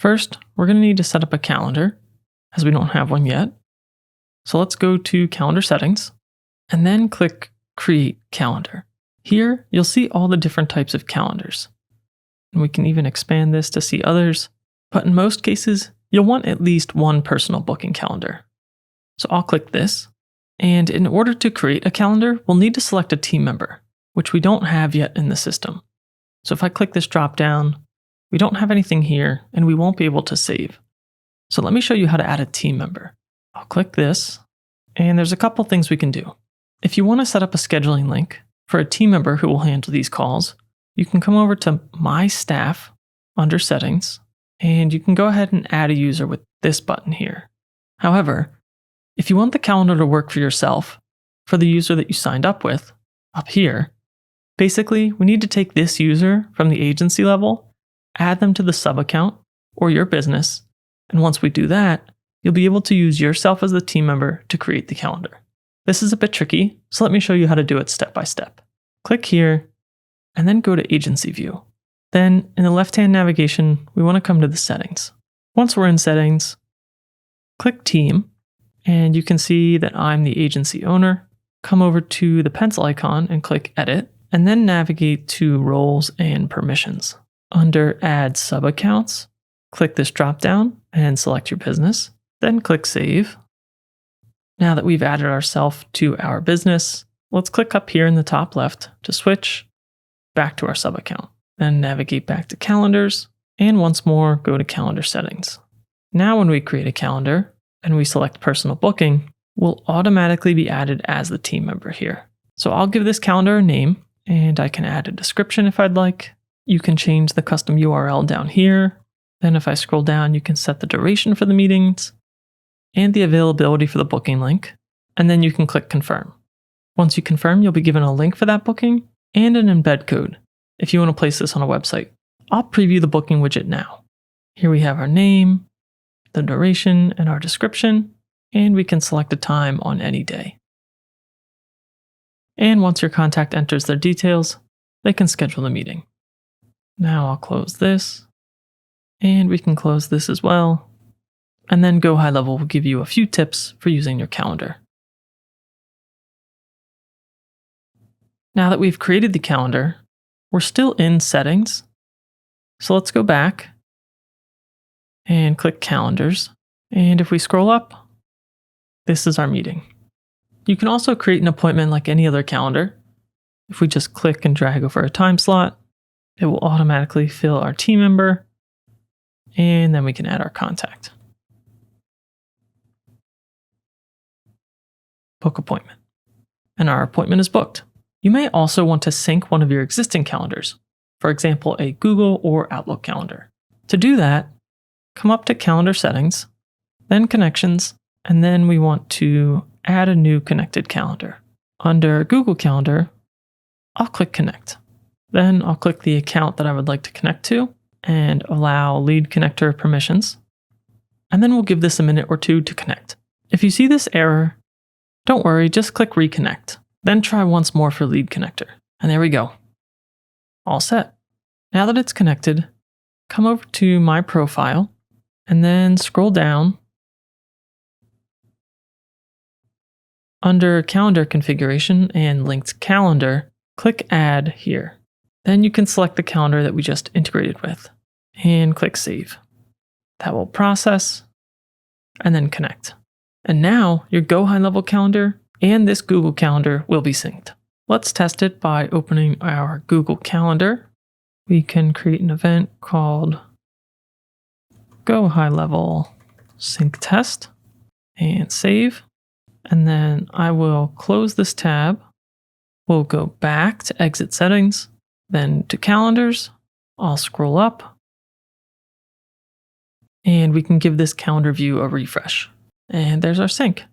First, we're going to need to set up a calendar, as we don't have one yet. So let's go to Calendar Settings, and then click Create Calendar. Here, you'll see all the different types of calendars. And we can even expand this to see others, but in most cases, you'll want at least one personal booking calendar. So I'll click this, and in order to create a calendar, we'll need to select a team member, which we don't have yet in the system. So if I click this drop down, we don't have anything here, and we won't be able to save. So let me show you how to add a team member. I'll click this, and there's a couple things we can do. If you want to set up a scheduling link for a team member who will handle these calls, you can come over to My Staff under Settings, and you can go ahead and add a user with this button here. However, if you want the calendar to work for yourself, for the user that you signed up with, up here, basically we need to take this user from the agency level, add them to the sub account or your business, and once we do that, you'll be able to use yourself as the team member to create the calendar. This is a bit tricky, so let me show you how to do it step by step. Click here, and then go to Agency View. Then, in the left-hand navigation, we want to come to the Settings. Once we're in Settings, click Team, and you can see that I'm the agency owner. Come over to the pencil icon and click Edit, and then navigate to Roles and Permissions. Under Add Sub-Accounts, click this drop-down and select your business, then click Save. Now that we've added ourselves to our business, let's click up here in the top left to switch back to our sub-account. Then navigate back to Calendars, and once more go to Calendar Settings. Now when we create a calendar and we select Personal Booking, we'll automatically be added as the team member here. So I'll give this calendar a name, and I can add a description if I'd like. You can change the custom URL down here. Then if I scroll down, you can set the duration for the meetings and the availability for the booking link, and then you can click Confirm. Once you confirm, you'll be given a link for that booking and an embed code if you want to place this on a website. I'll preview the booking widget now. Here we have our name, the duration, and our description, and we can select a time on any day. And once your contact enters their details, they can schedule the meeting. Now I'll close this, and we can close this as well. And then GoHighLevel will give you a few tips for using your calendar. Now that we've created the calendar, we're still in Settings. So let's go back and click Calendars. And if we scroll up, this is our meeting. You can also create an appointment like any other calendar. If we just click and drag over a time slot, it will automatically fill our team member, and then we can add our contact. Book appointment. And our appointment is booked. You may also want to sync one of your existing calendars, for example, a Google or Outlook calendar. To do that, come up to Calendar Settings, then Connections, and then we want to add a new connected calendar. Under Google Calendar, I'll click Connect. Then I'll click the account that I would like to connect to and allow lead connector permissions. And then we'll give this a minute or two to connect. If you see this error, don't worry, just click Reconnect. Then try once more for lead connector. And there we go. All set. Now that it's connected, come over to My Profile and then scroll down. Under Calendar Configuration and Linked Calendar, click Add here. Then you can select the calendar that we just integrated with and click Save. That will process and then connect. And now your GoHighLevel calendar and this Google Calendar will be synced. Let's test it by opening our Google Calendar. We can create an event called GoHighLevel Sync Test and save. And then I will close this tab. We'll go back to Exit Settings, then to Calendars. I'll scroll up, and we can give this calendar view a refresh. And there's our sync.